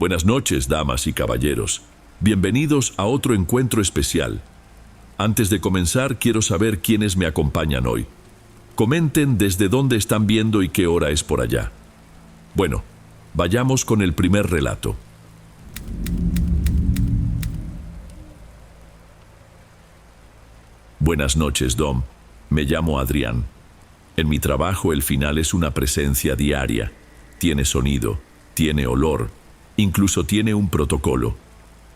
Buenas noches, damas y caballeros. Bienvenidos a otro encuentro especial. Antes de comenzar, quiero saber quiénes me acompañan hoy. Comenten desde dónde están viendo y qué hora es por allá. Bueno, vayamos con el primer relato. Buenas noches, Dom. Me llamo Adrián. En mi trabajo el final es una presencia diaria. Tiene sonido, tiene olor, incluso tiene un protocolo.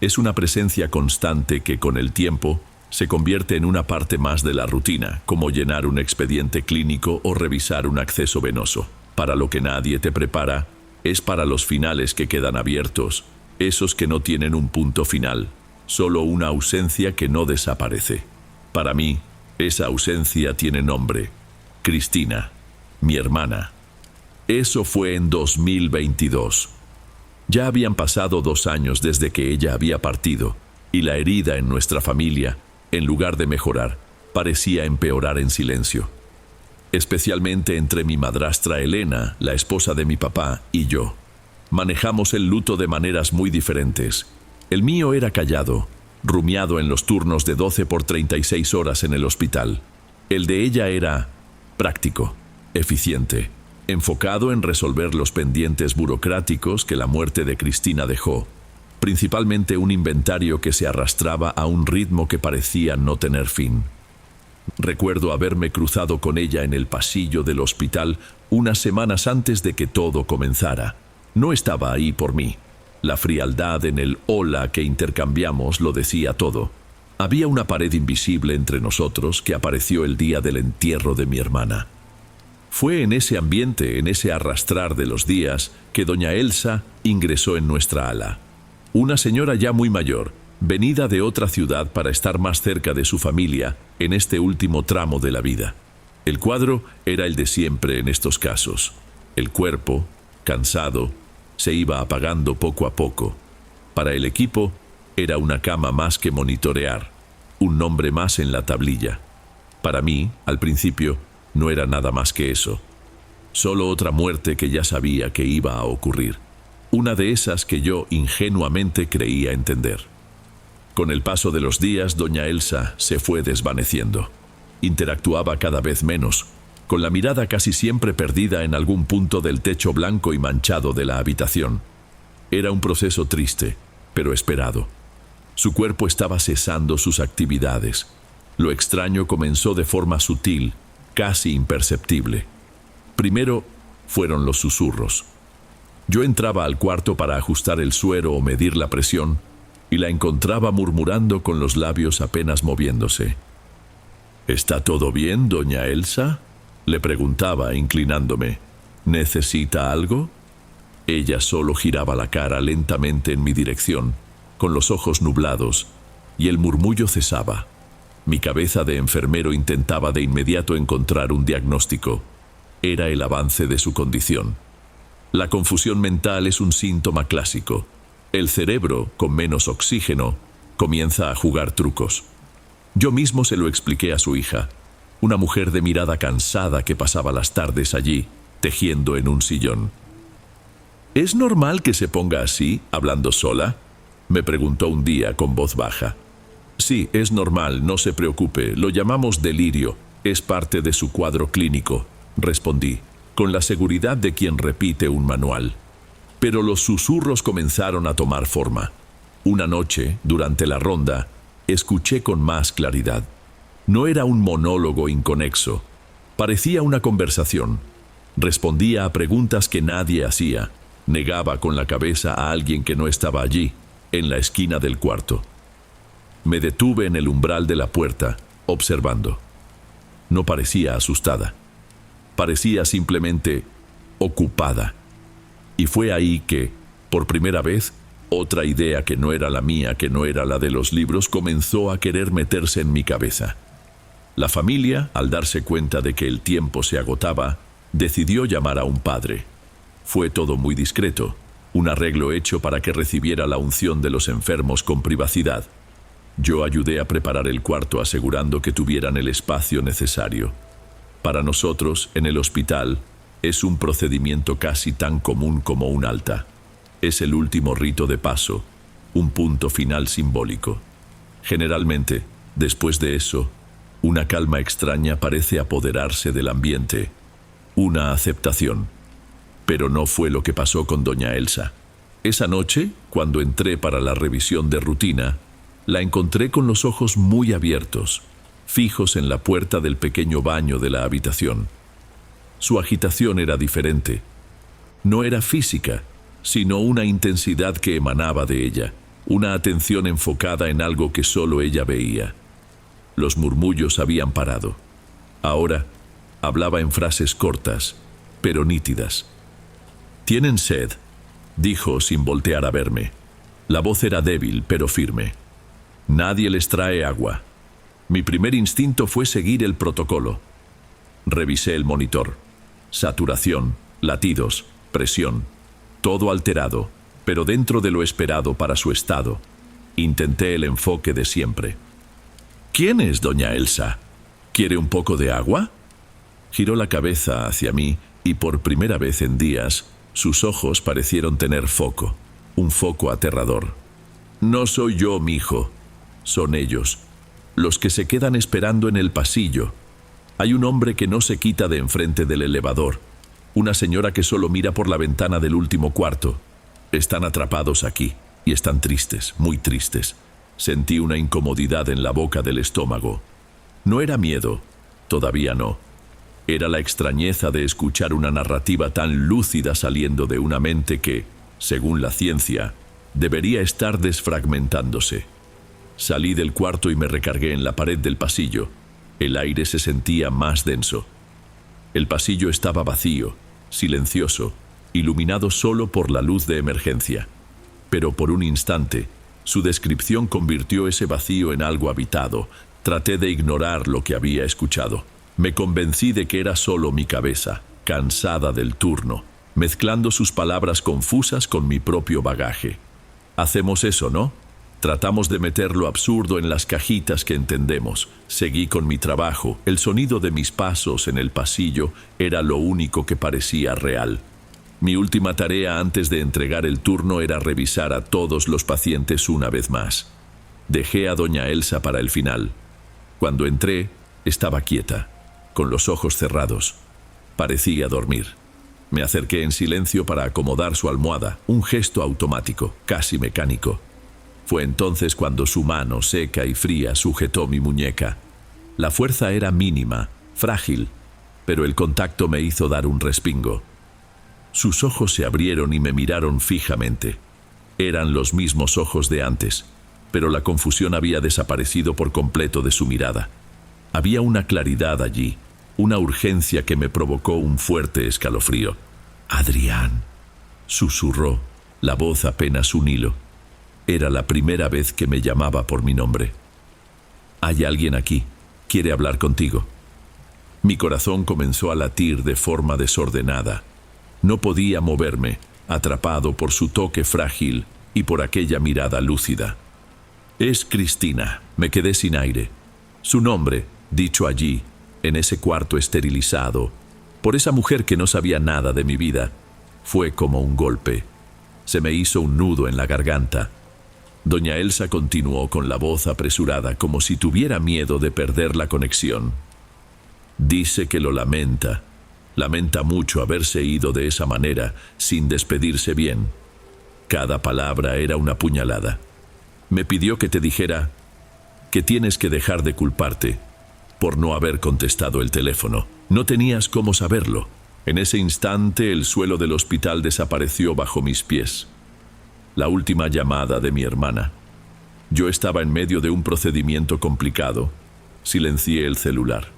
Es una presencia constante que con el tiempo se convierte en una parte más de la rutina, como llenar un expediente clínico o revisar un acceso venoso. Para lo que nadie te prepara es para los finales que quedan abiertos, esos que no tienen un punto final, solo una ausencia que no desaparece. Para mí, esa ausencia tiene nombre: Cristina, mi hermana. Eso fue en 2022. Ya habían pasado 2 años desde que ella había partido, y la herida en nuestra familia, en lugar de mejorar, parecía empeorar en silencio. Especialmente entre mi madrastra Elena, la esposa de mi papá, y yo. Manejamos el luto de maneras muy diferentes. El mío era callado, rumiado en los turnos de 12 por 36 horas en el hospital. El de ella era práctico, eficiente, enfocado en resolver los pendientes burocráticos que la muerte de Cristina dejó, principalmente un inventario que se arrastraba a un ritmo que parecía no tener fin. Recuerdo haberme cruzado con ella en el pasillo del hospital unas semanas antes de que todo comenzara. No estaba ahí por mí. La frialdad en el hola que intercambiamos lo decía todo. Había una pared invisible entre nosotros que apareció el día del entierro de mi hermana. Fue en ese ambiente, en ese arrastrar de los días, que doña Elsa ingresó en nuestra ala. Una señora ya muy mayor, venida de otra ciudad para estar más cerca de su familia en este último tramo de la vida. El cuadro era el de siempre en estos casos. El cuerpo, cansado, se iba apagando poco a poco. Para el equipo, era una cama más que monitorear, un nombre más en la tablilla. Para mí, al principio, no era nada más que eso. Solo otra muerte que ya sabía que iba a ocurrir. Una de esas que yo ingenuamente creía entender. Con el paso de los días, doña Elsa se fue desvaneciendo. Interactuaba cada vez menos, con la mirada casi siempre perdida en algún punto del techo blanco y manchado de la habitación. Era un proceso triste, pero esperado. Su cuerpo estaba cesando sus actividades. Lo extraño comenzó de forma sutil, casi imperceptible. Primero fueron los susurros. Yo entraba al cuarto para ajustar el suero o medir la presión, y la encontraba murmurando con los labios apenas moviéndose. ¿Está todo bien, doña Elsa?, le preguntaba, inclinándome. ¿Necesita algo? Ella solo giraba la cara lentamente en mi dirección, con los ojos nublados, y el murmullo cesaba. Mi cabeza de enfermero intentaba de inmediato encontrar un diagnóstico. Era el avance de su condición. La confusión mental es un síntoma clásico. El cerebro, con menos oxígeno, comienza a jugar trucos. Yo mismo se lo expliqué a su hija, una mujer de mirada cansada que pasaba las tardes allí, tejiendo en un sillón. ¿Es normal que se ponga así, hablando sola?, me preguntó un día con voz baja. Sí, es normal, no se preocupe, lo llamamos delirio, es parte de su cuadro clínico, respondí, con la seguridad de quien repite un manual. Pero los susurros comenzaron a tomar forma. Una noche, durante la ronda, escuché con más claridad. No era un monólogo inconexo, parecía una conversación. Respondía a preguntas que nadie hacía, negaba con la cabeza a alguien que no estaba allí, en la esquina del cuarto. Me detuve en el umbral de la puerta, observando. No parecía asustada. Parecía simplemente ocupada. Y fue ahí que, por primera vez, otra idea que no era la mía, que no era la de los libros, comenzó a querer meterse en mi cabeza. La familia, al darse cuenta de que el tiempo se agotaba, decidió llamar a un padre. Fue todo muy discreto, un arreglo hecho para que recibiera la unción de los enfermos con privacidad. Yo ayudé a preparar el cuarto asegurando que tuvieran el espacio necesario. Para nosotros, en el hospital, es un procedimiento casi tan común como un alta. Es el último rito de paso, un punto final simbólico. Generalmente, después de eso, una calma extraña parece apoderarse del ambiente, una aceptación. Pero no fue lo que pasó con doña Elsa. Esa noche, cuando entré para la revisión de rutina, la encontré con los ojos muy abiertos, fijos en la puerta del pequeño baño de la habitación. Su agitación era diferente. No era física, sino una intensidad que emanaba de ella, una atención enfocada en algo que solo ella veía. Los murmullos habían parado. Ahora hablaba en frases cortas, pero nítidas. «¿Tienen sed?», dijo sin voltear a verme. La voz era débil, pero firme. «Nadie les trae agua». Mi primer instinto fue seguir el protocolo. Revisé el monitor. Saturación, latidos, presión, todo alterado, pero dentro de lo esperado para su estado. Intenté el enfoque de siempre. «¿Quién es doña Elsa? ¿Quiere un poco de agua?». Giró la cabeza hacia mí y por primera vez en días sus ojos parecieron tener foco, un foco aterrador. «No soy yo, mijo. Son ellos, los que se quedan esperando en el pasillo. Hay un hombre que no se quita de enfrente del elevador, una señora que solo mira por la ventana del último cuarto. Están atrapados aquí y están tristes, muy tristes». Sentí una incomodidad en la boca del estómago. No era miedo, todavía no. Era la extrañeza de escuchar una narrativa tan lúcida saliendo de una mente que, según la ciencia, debería estar desfragmentándose. Salí del cuarto y me recargué en la pared del pasillo. El aire se sentía más denso. El pasillo estaba vacío, silencioso, iluminado solo por la luz de emergencia. Pero por un instante, su descripción convirtió ese vacío en algo habitado. Traté de ignorar lo que había escuchado. Me convencí de que era solo mi cabeza, cansada del turno, mezclando sus palabras confusas con mi propio bagaje. Hacemos eso, ¿no? Tratamos de meter lo absurdo en las cajitas que entendemos. Seguí con mi trabajo. El sonido de mis pasos en el pasillo era lo único que parecía real. Mi última tarea antes de entregar el turno era revisar a todos los pacientes una vez más. Dejé a doña Elsa para el final. Cuando entré, estaba quieta, con los ojos cerrados. Parecía dormir. Me acerqué en silencio para acomodar su almohada, un gesto automático, casi mecánico. Fue entonces cuando su mano seca y fría sujetó mi muñeca. La fuerza era mínima, frágil, pero el contacto me hizo dar un respingo. Sus ojos se abrieron y me miraron fijamente. Eran los mismos ojos de antes, pero la confusión había desaparecido por completo de su mirada. Había una claridad allí, una urgencia que me provocó un fuerte escalofrío. «Adrián», susurró, la voz apenas un hilo. Era la primera vez que me llamaba por mi nombre. «Hay alguien aquí, quiere hablar contigo». Mi corazón comenzó a latir de forma desordenada. No podía moverme, atrapado por su toque frágil y por aquella mirada lúcida. «Es Cristina». Me quedé sin aire. Su nombre, dicho allí, en ese cuarto esterilizado, por esa mujer que no sabía nada de mi vida, fue como un golpe. Se me hizo un nudo en la garganta. Doña Elsa continuó con la voz apresurada, como si tuviera miedo de perder la conexión. «Dice que lo lamenta. Lamenta mucho haberse ido de esa manera, sin despedirse bien». Cada palabra era una puñalada. Me pidió que te dijera que tienes que dejar de culparte por no haber contestado el teléfono. No tenías cómo saberlo. En ese instante el suelo del hospital desapareció bajo mis pies. La última llamada de mi hermana. Yo estaba en medio de un procedimiento complicado. Silencié el celular.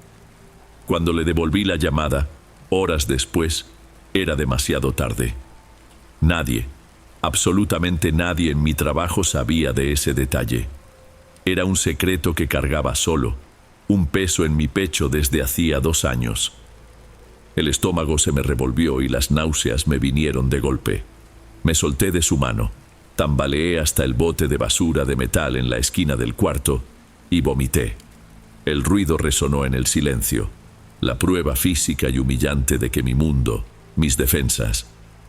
Cuando le devolví la llamada, horas después, era demasiado tarde. Nadie, absolutamente nadie en mi trabajo sabía de ese detalle. Era un secreto que cargaba solo, un peso en mi pecho desde hacía 2 años. El estómago se me revolvió y las náuseas me vinieron de golpe. Me solté de su mano, tambaleé hasta el bote de basura de metal en la esquina del cuarto y vomité. El ruido resonó en el silencio, la prueba física y humillante de que mi mundo, mis defensas,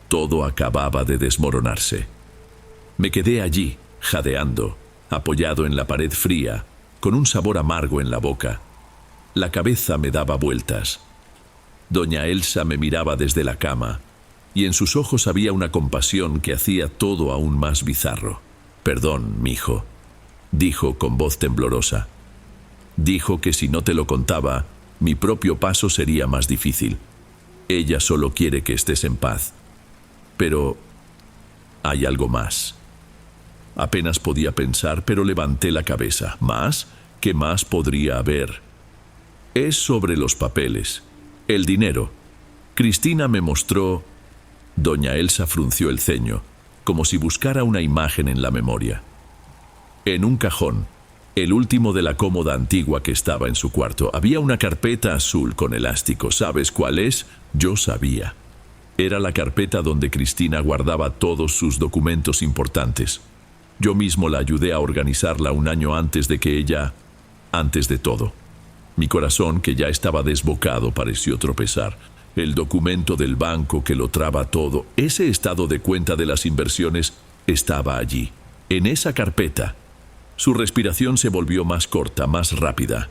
Todo acababa de desmoronarse. Me quedé allí, jadeando, apoyado en la pared fría, con un sabor amargo en la boca. La cabeza me daba vueltas. Doña Elsa me miraba desde la cama, y en sus ojos había una compasión que hacía todo aún más bizarro. «Perdón, mijo», dijo con voz temblorosa. Dijo que si no te lo contaba, mi propio paso sería más difícil. Ella solo quiere que estés en paz. Pero hay algo más. Apenas podía pensar, pero levanté la cabeza. ¿Más? ¿Qué más podría haber? Es sobre los papeles. El dinero. Cristina me mostró... Doña Elsa frunció el ceño, como si buscara una imagen en la memoria. En un cajón, el último de la cómoda antigua que estaba en su cuarto, había una carpeta azul con elástico. ¿Sabes cuál es? Yo sabía. Era la carpeta donde Cristina guardaba todos sus documentos importantes. Yo mismo la ayudé a organizarla un año antes de que ella... Antes de todo. Mi corazón, que ya estaba desbocado, pareció tropezar. El documento del banco que lo traba todo, ese estado de cuenta de las inversiones, estaba allí, en esa carpeta. Su respiración se volvió más corta, más rápida.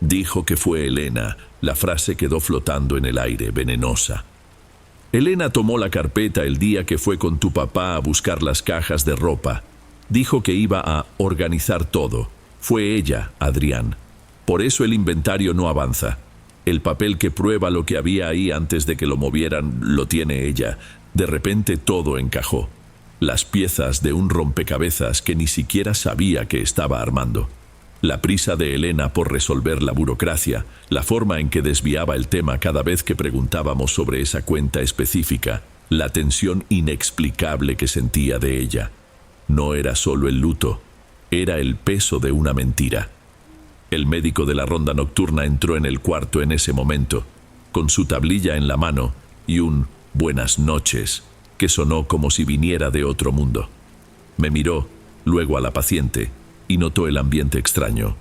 Dijo que fue Elena. La frase quedó flotando en el aire, venenosa. Elena tomó la carpeta el día que fue con tu papá a buscar las cajas de ropa. Dijo que iba a organizar todo. Fue ella, Adrián. Por eso el inventario no avanza. El papel que prueba lo que había ahí antes de que lo movieran lo tiene ella. De repente todo encajó. Las piezas de un rompecabezas que ni siquiera sabía que estaba armando. La prisa de Elena por resolver la burocracia, la forma en que desviaba el tema cada vez que preguntábamos sobre esa cuenta específica, la tensión inexplicable que sentía de ella. No era solo el luto, era el peso de una mentira. El médico de la ronda nocturna entró en el cuarto en ese momento, con su tablilla en la mano y un «buenas noches», que sonó como si viniera de otro mundo. Me miró, luego a la paciente, y notó el ambiente extraño.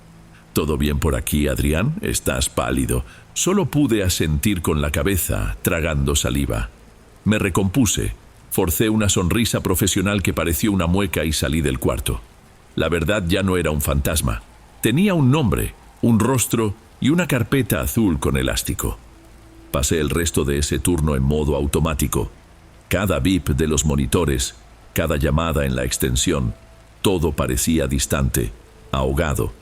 «¿Todo bien por aquí, Adrián? Estás pálido». Solo pude asentir con la cabeza, tragando saliva. Me recompuse, forcé una sonrisa profesional que pareció una mueca y salí del cuarto. La verdad ya no era un fantasma. Tenía un nombre, un rostro y una carpeta azul con elástico. Pasé el resto de ese turno en modo automático. Cada bip de los monitores, cada llamada en la extensión, todo parecía distante, ahogado.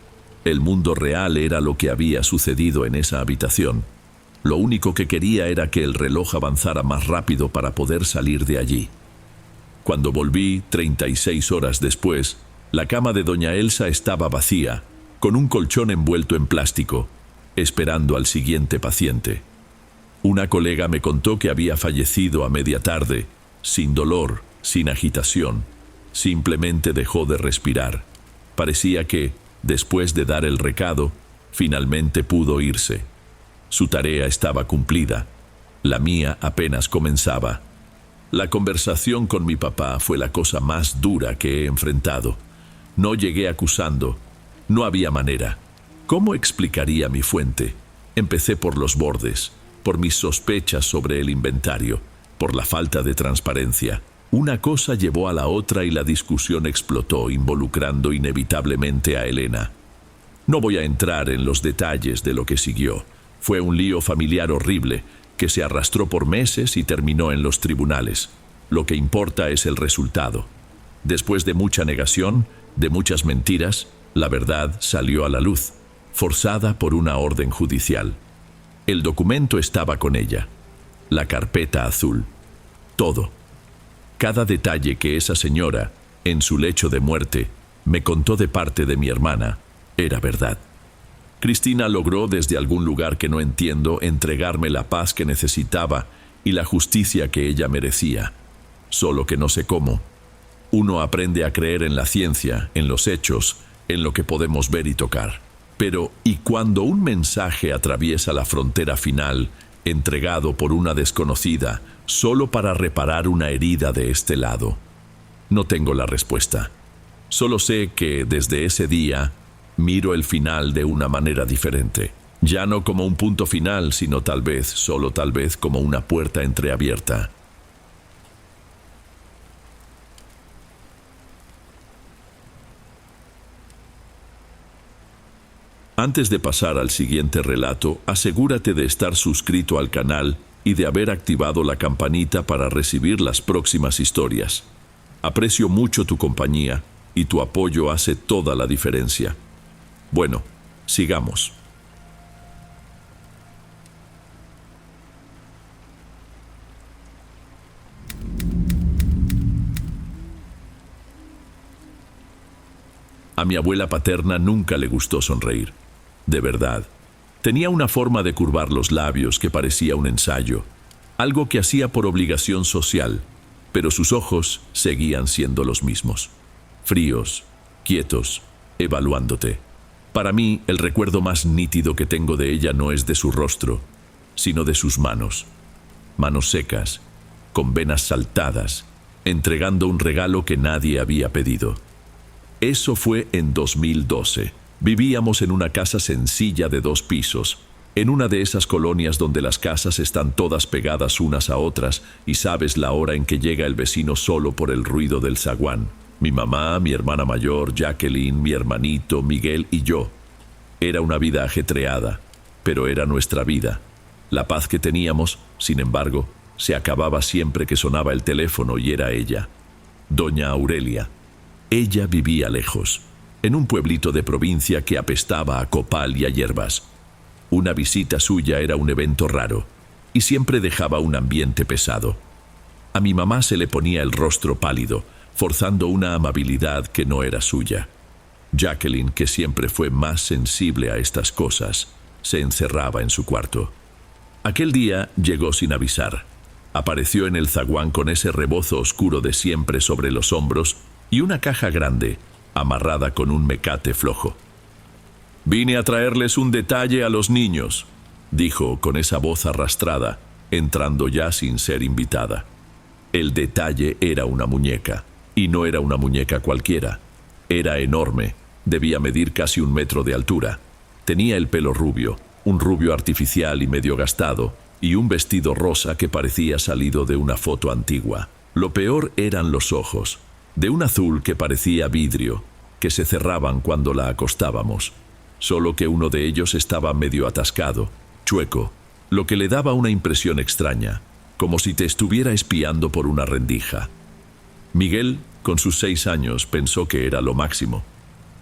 El mundo real era lo que había sucedido en esa habitación. Lo único que quería era que el reloj avanzara más rápido para poder salir de allí. Cuando volví, 36 horas después, la cama de doña Elsa estaba vacía, con un colchón envuelto en plástico, esperando al siguiente paciente. Una colega me contó que había fallecido a media tarde, sin dolor, sin agitación. Simplemente dejó de respirar. Parecía que, después de dar el recado, finalmente pudo irse. Su tarea estaba cumplida. La mía apenas comenzaba. La conversación con mi papá fue la cosa más dura que he enfrentado. No llegué acusando. No había manera. ¿Cómo explicaría mi fuente? Empecé por los bordes, por mis sospechas sobre el inventario, por la falta de transparencia. Una cosa llevó a la otra y la discusión explotó, involucrando inevitablemente a Elena. No voy a entrar en los detalles de lo que siguió. Fue un lío familiar horrible, que se arrastró por meses y terminó en los tribunales. Lo que importa es el resultado. Después de mucha negación, de muchas mentiras, la verdad salió a la luz, forzada por una orden judicial. El documento estaba con ella. La carpeta azul. Todo. Cada detalle que esa señora, en su lecho de muerte, me contó de parte de mi hermana, era verdad. Cristina logró desde algún lugar que no entiendo entregarme la paz que necesitaba y la justicia que ella merecía. Solo que no sé cómo. Uno aprende a creer en la ciencia, en los hechos, en lo que podemos ver y tocar. Pero, ¿y cuando un mensaje atraviesa la frontera final, entregado por una desconocida, solo para reparar una herida de este lado? No tengo la respuesta. Solo sé que, desde ese día, miro el final de una manera diferente. Ya no como un punto final, sino tal vez, solo tal vez, como una puerta entreabierta. Antes de pasar al siguiente relato, asegúrate de estar suscrito al canal y de haber activado la campanita para recibir las próximas historias. Aprecio mucho tu compañía y tu apoyo hace toda la diferencia. Bueno, sigamos. A mi abuela paterna nunca le gustó sonreír. De verdad. Tenía una forma de curvar los labios que parecía un ensayo, algo que hacía por obligación social, pero sus ojos seguían siendo los mismos. Fríos, quietos, evaluándote. Para mí, el recuerdo más nítido que tengo de ella no es de su rostro, sino de sus manos. Manos secas, con venas saltadas, entregando un regalo que nadie había pedido. Eso fue en 2012. Vivíamos en una casa sencilla de 2 pisos, en una de esas colonias donde las casas están todas pegadas unas a otras y sabes la hora en que llega el vecino solo por el ruido del zaguán. Mi mamá, mi hermana mayor, Jacqueline, mi hermanito, Miguel y yo. Era una vida ajetreada, pero era nuestra vida. La paz que teníamos, sin embargo, se acababa siempre que sonaba el teléfono y era ella, doña Aurelia. Ella vivía lejos, en un pueblito de provincia que apestaba a copal y a hierbas. Una visita suya era un evento raro, y siempre dejaba un ambiente pesado. A mi mamá se le ponía el rostro pálido, forzando una amabilidad que no era suya. Jacqueline, que siempre fue más sensible a estas cosas, se encerraba en su cuarto. Aquel día llegó sin avisar. Apareció en el zaguán con ese rebozo oscuro de siempre sobre los hombros y una caja grande, amarrada con un mecate flojo. «Vine a traerles un detalle a los niños», dijo con esa voz arrastrada, entrando ya sin ser invitada. El detalle era una muñeca, y no era una muñeca cualquiera. Era enorme, debía medir casi 1 metro de altura. Tenía el pelo rubio, un rubio artificial y medio gastado, y un vestido rosa que parecía salido de una foto antigua. Lo peor eran los ojos, de un azul que parecía vidrio, que se cerraban cuando la acostábamos. Solo que uno de ellos estaba medio atascado, chueco, lo que le daba una impresión extraña, como si te estuviera espiando por una rendija. Miguel, con sus 6 años, pensó que era lo máximo.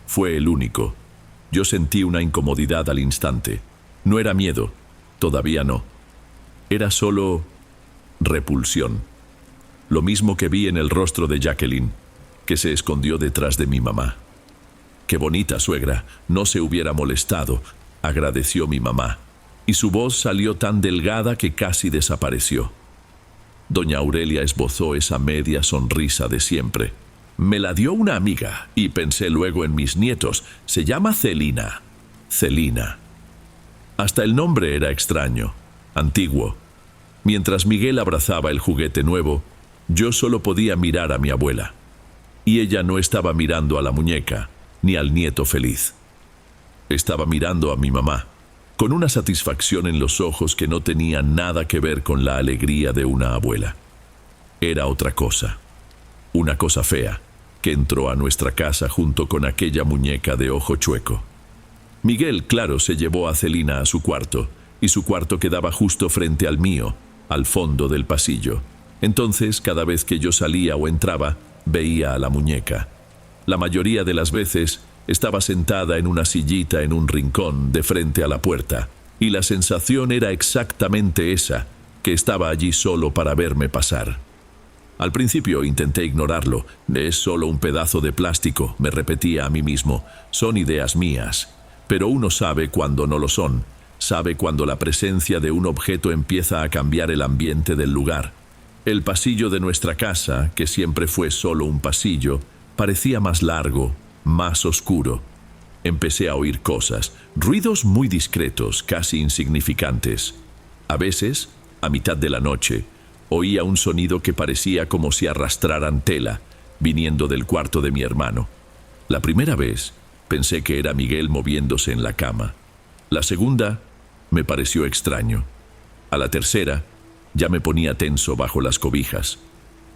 Fue el único. Yo sentí una incomodidad al instante. No era miedo, todavía no. Era solo repulsión. Lo mismo que vi en el rostro de Jacqueline, que se escondió detrás de mi mamá. «Qué bonita, suegra, no se hubiera molestado», agradeció mi mamá, y su voz salió tan delgada que casi desapareció. Doña Aurelia esbozó esa media sonrisa de siempre. «Me la dio una amiga, y pensé luego en mis nietos. Se llama Celina». Celina. Hasta el nombre era extraño, antiguo. Mientras Miguel abrazaba el juguete nuevo, yo solo podía mirar a mi abuela. Y ella no estaba mirando a la muñeca, ni al nieto feliz. Estaba mirando a mi mamá, con una satisfacción en los ojos que no tenía nada que ver con la alegría de una abuela. Era otra cosa, una cosa fea, que entró a nuestra casa junto con aquella muñeca de ojo chueco. Miguel, claro, se llevó a Celina a su cuarto, y su cuarto quedaba justo frente al mío, al fondo del pasillo. Entonces, cada vez que yo salía o entraba, veía a la muñeca. La mayoría de las veces estaba sentada en una sillita en un rincón de frente a la puerta, y la sensación era exactamente esa, que estaba allí solo para verme pasar. Al principio intenté ignorarlo. «Es solo un pedazo de plástico», me repetía a mí mismo. «Son ideas mías». Pero uno sabe cuando no lo son, sabe cuando la presencia de un objeto empieza a cambiar el ambiente del lugar. El pasillo de nuestra casa, que siempre fue solo un pasillo, parecía más largo, más oscuro. Empecé a oír cosas, ruidos muy discretos, casi insignificantes. A veces, a mitad de la noche, oía un sonido que parecía como si arrastraran tela, viniendo del cuarto de mi hermano. La primera vez, pensé que era Miguel moviéndose en la cama. La segunda, me pareció extraño. A la tercera, ya me ponía tenso bajo las cobijas.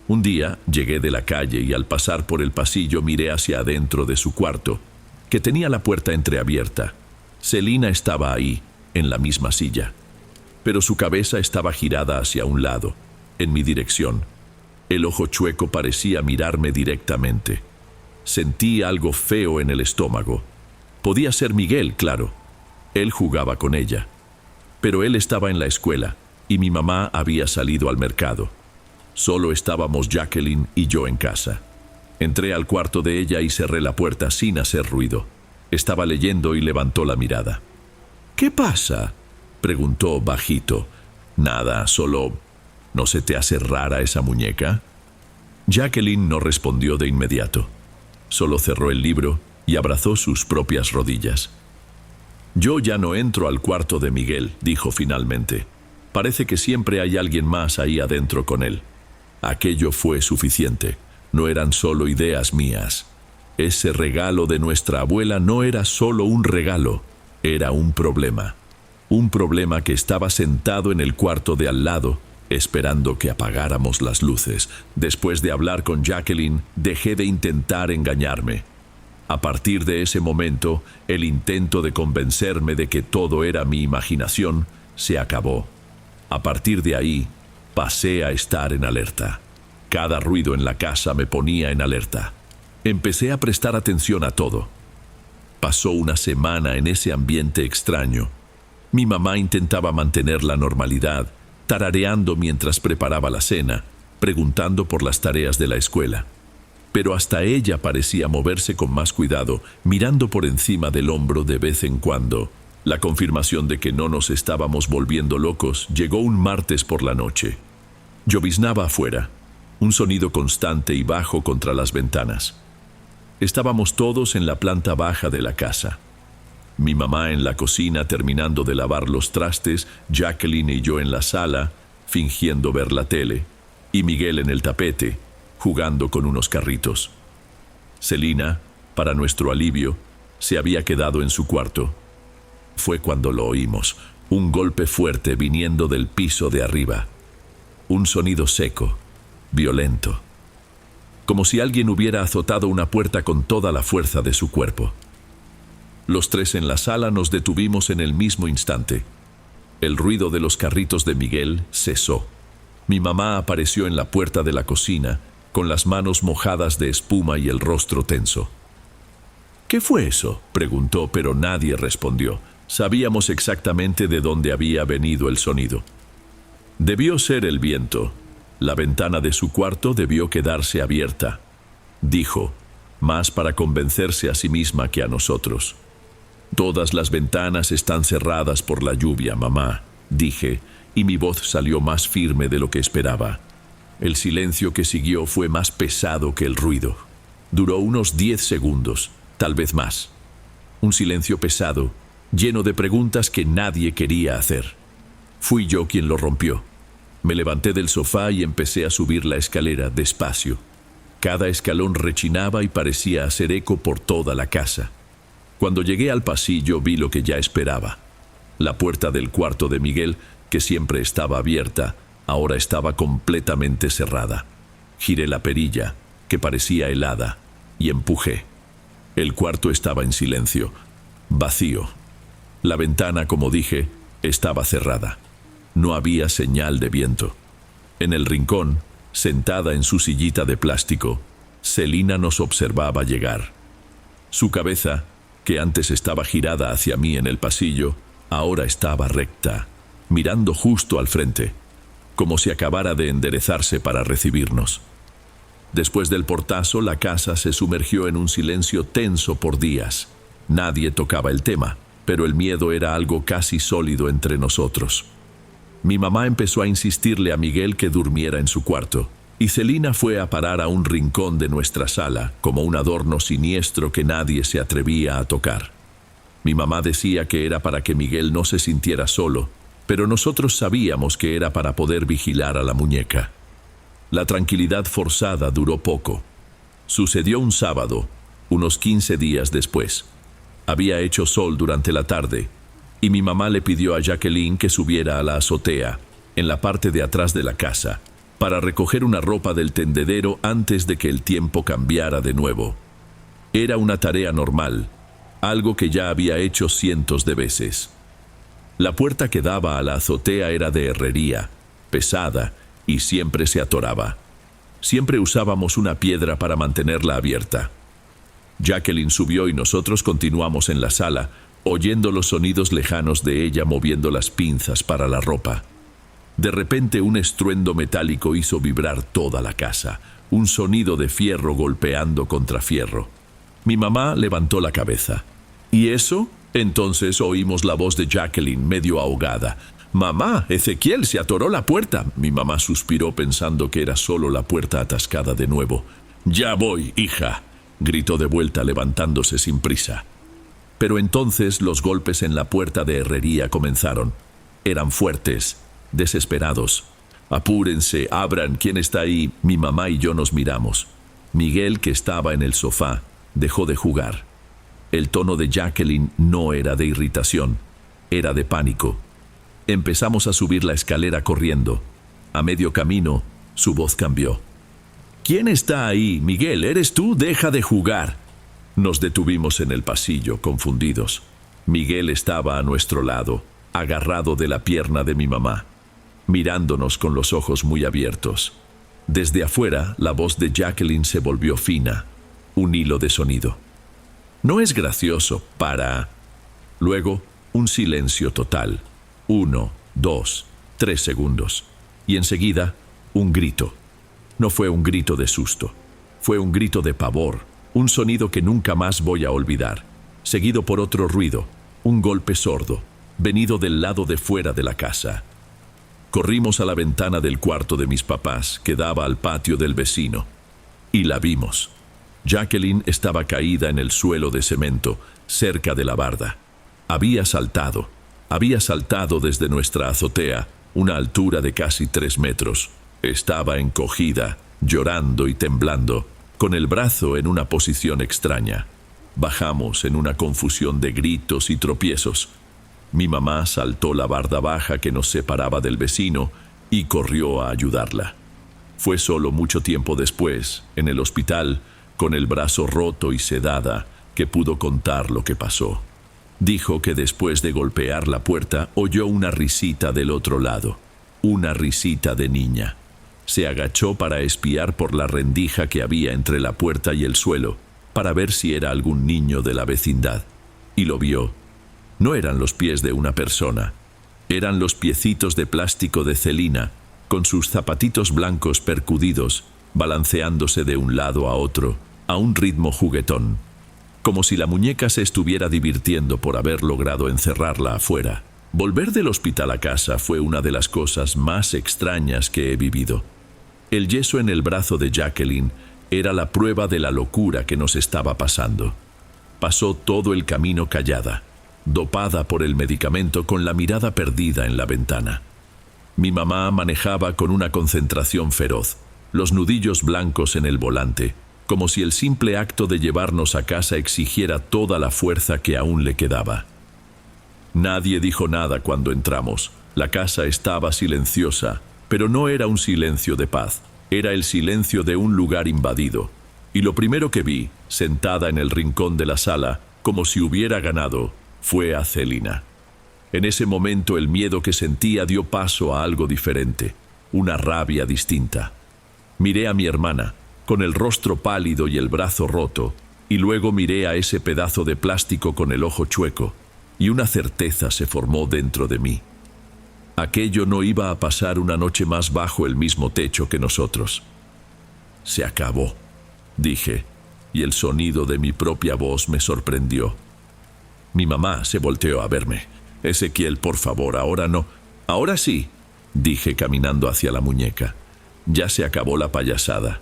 Un día llegué de la calle y al pasar por el pasillo miré hacia adentro de su cuarto, que tenía la puerta entreabierta. Celina estaba ahí, en la misma silla, pero su cabeza estaba girada hacia un lado, en mi dirección. El ojo chueco parecía mirarme directamente. Sentí algo feo en el estómago. Podía ser Miguel, claro. Él jugaba con ella. Pero él estaba en la escuela y mi mamá había salido al mercado. Solo estábamos Jacqueline y yo en casa. Entré al cuarto de ella y cerré la puerta sin hacer ruido. Estaba leyendo y levantó la mirada. «¿Qué pasa?», preguntó bajito. «Nada, solo... ¿no se te hace rara esa muñeca?». Jacqueline no respondió de inmediato. Solo cerró el libro y abrazó sus propias rodillas. «Yo ya no entro al cuarto de Miguel», dijo finalmente. «Parece que siempre hay alguien más ahí adentro con él». Aquello fue suficiente. No eran solo ideas mías. Ese regalo de nuestra abuela no era solo un regalo, era un problema. Un problema que estaba sentado en el cuarto de al lado, esperando que apagáramos las luces. Después de hablar con Jacqueline, dejé de intentar engañarme. A partir de ese momento, el intento de convencerme de que todo era mi imaginación se acabó. A partir de ahí, pasé a estar en alerta. Cada ruido en la casa me ponía en alerta. Empecé a prestar atención a todo. Pasó una semana en ese ambiente extraño. Mi mamá intentaba mantener la normalidad, tarareando mientras preparaba la cena, preguntando por las tareas de la escuela. Pero hasta ella parecía moverse con más cuidado, mirando por encima del hombro de vez en cuando. La confirmación de que no nos estábamos volviendo locos llegó un martes por la noche. Lloviznaba afuera, un sonido constante y bajo contra las ventanas. Estábamos todos en la planta baja de la casa. Mi mamá en la cocina terminando de lavar los trastes, Jacqueline y yo en la sala, fingiendo ver la tele, y Miguel en el tapete, jugando con unos carritos. Celina, para nuestro alivio, se había quedado en su cuarto. Fue cuando lo oímos, un golpe fuerte viniendo del piso de arriba. Un sonido seco, violento, como si alguien hubiera azotado una puerta con toda la fuerza de su cuerpo. Los tres en la sala nos detuvimos en el mismo instante. El ruido de los carritos de Miguel cesó. Mi mamá apareció en la puerta de la cocina, con las manos mojadas de espuma y el rostro tenso. «¿Qué fue eso?», preguntó, pero nadie respondió. Sabíamos exactamente de dónde había venido el sonido. Debió ser el viento. La ventana de su cuarto debió quedarse abierta, dijo, más para convencerse a sí misma que a nosotros. «Todas las ventanas están cerradas por la lluvia, mamá», dije, y mi voz salió más firme de lo que esperaba. El silencio que siguió fue más pesado que el ruido. Duró unos 10 segundos, tal vez más. Un silencio pesado, lleno de preguntas que nadie quería hacer. Fui yo quien lo rompió. Me levanté del sofá y empecé a subir la escalera despacio. Cada escalón rechinaba y parecía hacer eco por toda la casa. Cuando llegué al pasillo vi lo que ya esperaba. La puerta del cuarto de Miguel, que siempre estaba abierta, ahora estaba completamente cerrada. Giré la perilla, que parecía helada, y empujé. El cuarto estaba en silencio, vacío. La ventana, como dije, estaba cerrada. No había señal de viento. En el rincón, sentada en su sillita de plástico, Celina nos observaba llegar. Su cabeza, que antes estaba girada hacia mí en el pasillo, ahora estaba recta, mirando justo al frente, como si acabara de enderezarse para recibirnos. Después del portazo, la casa se sumergió en un silencio tenso por días. Nadie tocaba el tema, pero el miedo era algo casi sólido entre nosotros. Mi mamá empezó a insistirle a Miguel que durmiera en su cuarto, y Celina fue a parar a un rincón de nuestra sala, como un adorno siniestro que nadie se atrevía a tocar. Mi mamá decía que era para que Miguel no se sintiera solo, pero nosotros sabíamos que era para poder vigilar a la muñeca. La tranquilidad forzada duró poco. Sucedió un sábado, unos 15 días después. Había hecho sol durante la tarde, y mi mamá le pidió a Jacqueline que subiera a la azotea, en la parte de atrás de la casa, para recoger una ropa del tendedero antes de que el tiempo cambiara de nuevo. Era una tarea normal, algo que ya había hecho cientos de veces. La puerta que daba a la azotea era de herrería, pesada, y siempre se atoraba. Siempre usábamos una piedra para mantenerla abierta. Jacqueline subió y nosotros continuamos en la sala, oyendo los sonidos lejanos de ella moviendo las pinzas para la ropa. De repente un estruendo metálico hizo vibrar toda la casa, un sonido de fierro golpeando contra fierro. Mi mamá levantó la cabeza. ¿Y eso? Entonces oímos la voz de Jacqueline medio ahogada. «Mamá, Ezequiel, se atoró la puerta». Mi mamá suspiró pensando que era solo la puerta atascada de nuevo. «Ya voy, hija», gritó de vuelta levantándose sin prisa. Pero entonces los golpes en la puerta de herrería comenzaron. Eran fuertes, desesperados. «Apúrense, abran, ¿quién está ahí?» Mi mamá y yo nos miramos. Miguel, que estaba en el sofá, dejó de jugar. El tono de Jacqueline no era de irritación, era de pánico. Empezamos a subir la escalera corriendo. A medio camino, su voz cambió. «¿Quién está ahí? Miguel, ¿eres tú? Deja de jugar». Nos detuvimos en el pasillo, confundidos. Miguel estaba a nuestro lado, agarrado de la pierna de mi mamá, mirándonos con los ojos muy abiertos. Desde afuera, la voz de Jacqueline se volvió fina, un hilo de sonido. «No es gracioso, para...». Luego, un silencio total. 1, 2, 3 segundos. Y enseguida, un grito. No fue un grito de susto. Fue un grito de pavor, un sonido que nunca más voy a olvidar, seguido por otro ruido, un golpe sordo, venido del lado de fuera de la casa. Corrimos a la ventana del cuarto de mis papás, que daba al patio del vecino, y la vimos. Jacqueline estaba caída en el suelo de cemento, cerca de la barda. Había saltado desde nuestra azotea, una altura de casi 3 metros. Estaba encogida, llorando y temblando, con el brazo en una posición extraña. Bajamos en una confusión de gritos y tropiezos. Mi mamá saltó la barda baja que nos separaba del vecino y corrió a ayudarla. Fue solo mucho tiempo después, en el hospital, con el brazo roto y sedada, que pudo contar lo que pasó. Dijo que después de golpear la puerta oyó una risita del otro lado, una risita de niña. Se agachó para espiar por la rendija que había entre la puerta y el suelo, para ver si era algún niño de la vecindad. Y lo vio. No eran los pies de una persona, eran los piecitos de plástico de Celina, con sus zapatitos blancos percudidos, balanceándose de un lado a otro, a un ritmo juguetón, como si la muñeca se estuviera divirtiendo por haber logrado encerrarla afuera. Volver del hospital a casa fue una de las cosas más extrañas que he vivido. El yeso en el brazo de Jacqueline era la prueba de la locura que nos estaba pasando. Pasó todo el camino callada, dopada por el medicamento, con la mirada perdida en la ventana. Mi mamá manejaba con una concentración feroz, los nudillos blancos en el volante, como si el simple acto de llevarnos a casa exigiera toda la fuerza que aún le quedaba. Nadie dijo nada cuando entramos. La casa estaba silenciosa, pero no era un silencio de paz, era el silencio de un lugar invadido. Y lo primero que vi, sentada en el rincón de la sala, como si hubiera ganado, fue a Celina. En ese momento el miedo que sentía dio paso a algo diferente, una rabia distinta. Miré a mi hermana, con el rostro pálido y el brazo roto, y luego miré a ese pedazo de plástico con el ojo chueco, y una certeza se formó dentro de mí. Aquello no iba a pasar una noche más bajo el mismo techo que nosotros. «Se acabó», dije, y el sonido de mi propia voz me sorprendió. Mi mamá se volteó a verme. «Ezequiel, por favor, ahora no». «Ahora sí», dije caminando hacia la muñeca. Ya se acabó la payasada.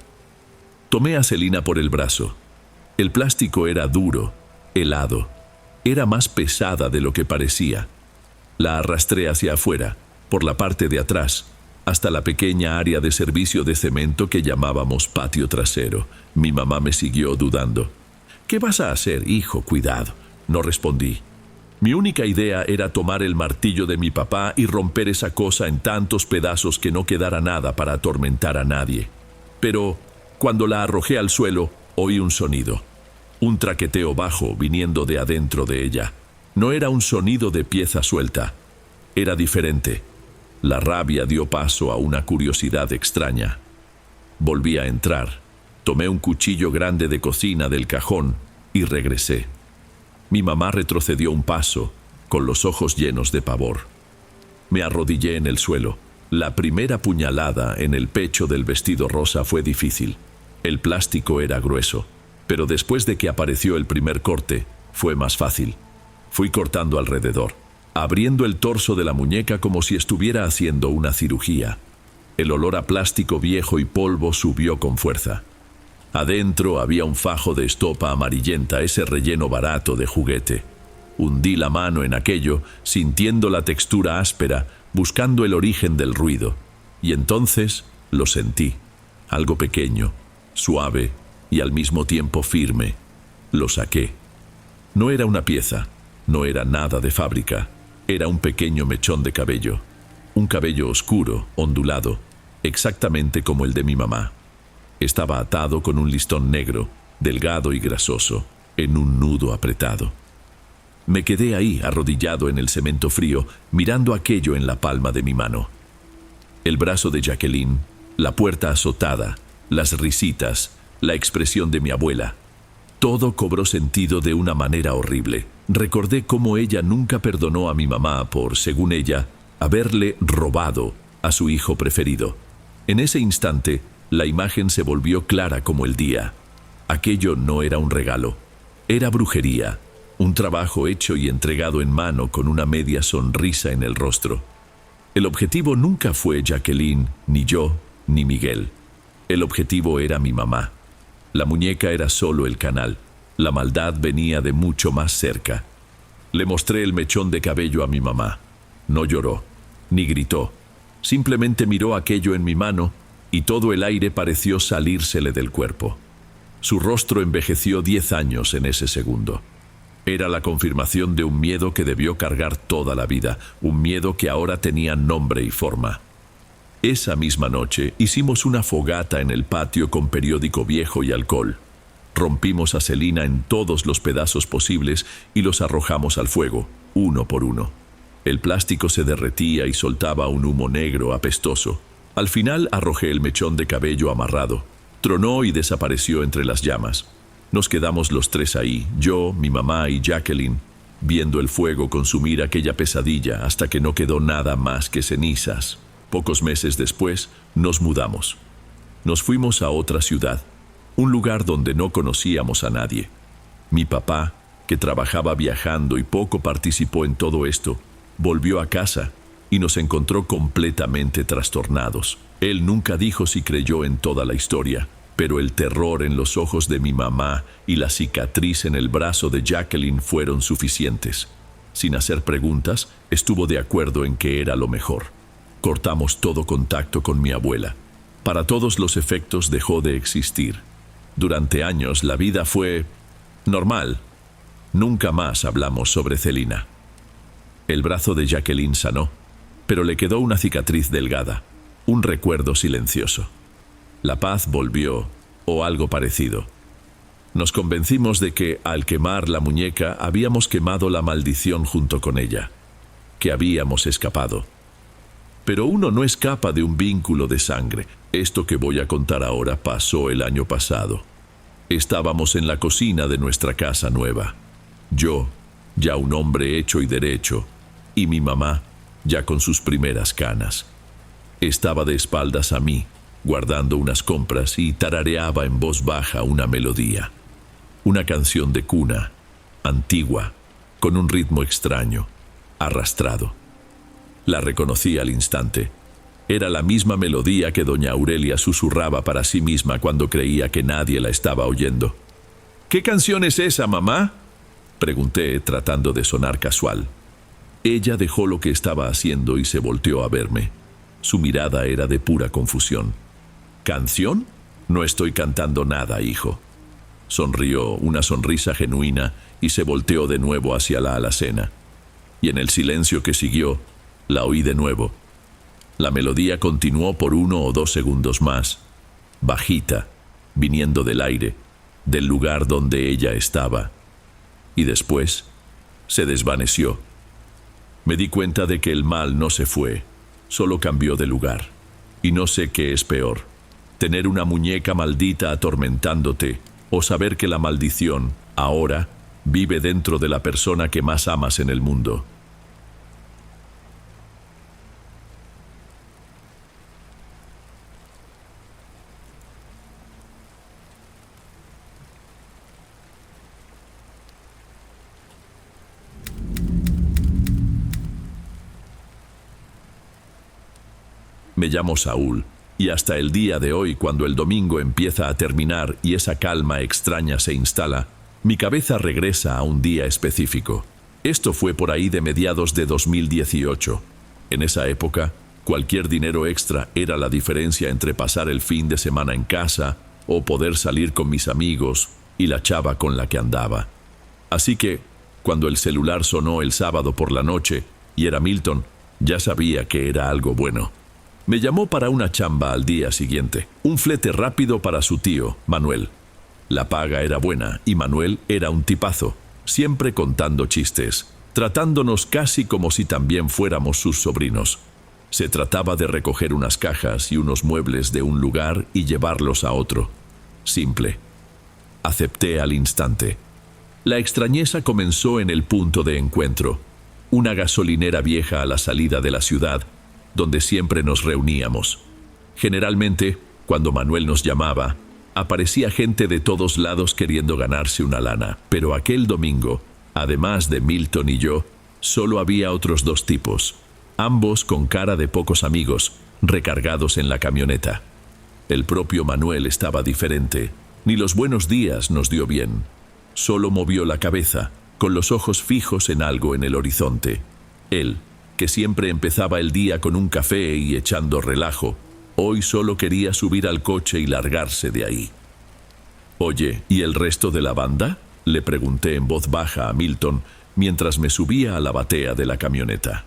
Tomé a Celina por el brazo. El plástico era duro, helado. Era más pesada de lo que parecía. La arrastré hacia afuera, por la parte de atrás, hasta la pequeña área de servicio de cemento que llamábamos patio trasero. Mi mamá me siguió dudando. «¿Qué vas a hacer, hijo? Cuidado». No respondí. Mi única idea era tomar el martillo de mi papá y romper esa cosa en tantos pedazos que no quedara nada para atormentar a nadie. Pero cuando la arrojé al suelo, oí un sonido. Un traqueteo bajo viniendo de adentro de ella. No era un sonido de pieza suelta. Era diferente. La rabia dio paso a una curiosidad extraña. Volví a entrar. Tomé un cuchillo grande de cocina del cajón y regresé. Mi mamá retrocedió un paso, con los ojos llenos de pavor. Me arrodillé en el suelo. La primera puñalada en el pecho del vestido rosa fue difícil. El plástico era grueso, pero después de que apareció el primer corte, fue más fácil. Fui cortando alrededor, abriendo el torso de la muñeca como si estuviera haciendo una cirugía. El olor a plástico viejo y polvo subió con fuerza. Adentro había un fajo de estopa amarillenta, ese relleno barato de juguete. Hundí la mano en aquello, sintiendo la textura áspera, buscando el origen del ruido. Y entonces lo sentí. Algo pequeño, suave y al mismo tiempo firme. Lo saqué. No era una pieza, no era nada de fábrica. Era un pequeño mechón de cabello. Un cabello oscuro, ondulado, exactamente como el de mi mamá. Estaba atado con un listón negro, delgado y grasoso, en un nudo apretado. Me quedé ahí, arrodillado en el cemento frío, mirando aquello en la palma de mi mano. El brazo de Jacqueline, la puerta azotada, las risitas, la expresión de mi abuela. Todo cobró sentido de una manera horrible. Recordé cómo ella nunca perdonó a mi mamá por, según ella, haberle robado a su hijo preferido. En ese instante, la imagen se volvió clara como el día. Aquello no era un regalo, era brujería, un trabajo hecho y entregado en mano con una media sonrisa en el rostro. El objetivo nunca fue Jacqueline, ni yo, ni Miguel. El objetivo era mi mamá. La muñeca era solo el canal. La maldad venía de mucho más cerca. Le mostré el mechón de cabello a mi mamá. No lloró, ni gritó. Simplemente miró aquello en mi mano y todo el aire pareció salírsele del cuerpo. Su rostro envejeció 10 años en ese segundo. Era la confirmación de un miedo que debió cargar toda la vida, un miedo que ahora tenía nombre y forma. Esa misma noche hicimos una fogata en el patio con periódico viejo y alcohol. Rompimos a Celina en todos los pedazos posibles y los arrojamos al fuego, uno por uno. El plástico se derretía y soltaba un humo negro apestoso. Al final arrojé el mechón de cabello amarrado. Tronó y desapareció entre las llamas. Nos quedamos los tres ahí, yo, mi mamá y Jacqueline, viendo el fuego consumir aquella pesadilla hasta que no quedó nada más que cenizas. Pocos meses después, nos mudamos. Nos fuimos a otra ciudad, un lugar donde no conocíamos a nadie. Mi papá, que trabajaba viajando y poco participó en todo esto, volvió a casa y nos encontró completamente trastornados. Él nunca dijo si creyó en toda la historia, pero el terror en los ojos de mi mamá y la cicatriz en el brazo de Jacqueline fueron suficientes. Sin hacer preguntas, estuvo de acuerdo en que era lo mejor. Cortamos todo contacto con mi abuela. Para todos los efectos dejó de existir. Durante años la vida fue normal. Nunca más hablamos sobre Celina. El brazo de Jacqueline sanó, pero le quedó una cicatriz delgada, un recuerdo silencioso. La paz volvió, o algo parecido. Nos convencimos de que, al quemar la muñeca, habíamos quemado la maldición junto con ella, que habíamos escapado. Pero uno no escapa de un vínculo de sangre. Esto que voy a contar ahora pasó el año pasado. Estábamos en la cocina de nuestra casa nueva. Yo, ya un hombre hecho y derecho, y mi mamá, ya con sus primeras canas. Estaba de espaldas a mí, guardando unas compras, y tarareaba en voz baja una melodía. Una canción de cuna, antigua, con un ritmo extraño, arrastrado. La reconocí al instante. Era la misma melodía que doña Aurelia susurraba para sí misma cuando creía que nadie la estaba oyendo. ¿Qué canción es esa, mamá?, pregunté, tratando de sonar casual. Ella dejó lo que estaba haciendo y se volteó a verme. Su mirada era de pura confusión. ¿Canción? No estoy cantando nada, hijo. Sonrió, una sonrisa genuina, y se volteó de nuevo hacia la alacena. Y en el silencio que siguió, la oí de nuevo. La melodía continuó por 1 o 2 segundos más, bajita, viniendo del aire, del lugar donde ella estaba, y después se desvaneció. Me di cuenta de que el mal no se fue, solo cambió de lugar. Y no sé qué es peor, tener una muñeca maldita atormentándote o saber que la maldición, ahora, vive dentro de la persona que más amas en el mundo. Me llamo Saúl, y hasta el día de hoy, cuando el domingo empieza a terminar y esa calma extraña se instala, mi cabeza regresa a un día específico. Esto fue por ahí de mediados de 2018. En esa época, cualquier dinero extra era la diferencia entre pasar el fin de semana en casa o poder salir con mis amigos y la chava con la que andaba. Así que, cuando el celular sonó el sábado por la noche y era Milton, ya sabía que era algo bueno. Me llamó para una chamba al día siguiente, un flete rápido para su tío, Manuel. La paga era buena y Manuel era un tipazo, siempre contando chistes, tratándonos casi como si también fuéramos sus sobrinos. Se trataba de recoger unas cajas y unos muebles de un lugar y llevarlos a otro. Simple. Acepté al instante. La extrañeza comenzó en el punto de encuentro, una gasolinera vieja a la salida de la ciudad, donde siempre nos reuníamos. Generalmente, cuando Manuel nos llamaba, aparecía gente de todos lados queriendo ganarse una lana, pero aquel domingo, además de Milton y yo, solo había otros dos tipos, ambos con cara de pocos amigos, recargados en la camioneta. El propio Manuel estaba diferente, ni los buenos días nos dio bien. Solo movió la cabeza, con los ojos fijos en algo en el horizonte. Él, que siempre empezaba el día con un café y echando relajo, hoy solo quería subir al coche y largarse de ahí. «Oye, ¿y el resto de la banda?», le pregunté en voz baja a Milton mientras me subía a la batea de la camioneta.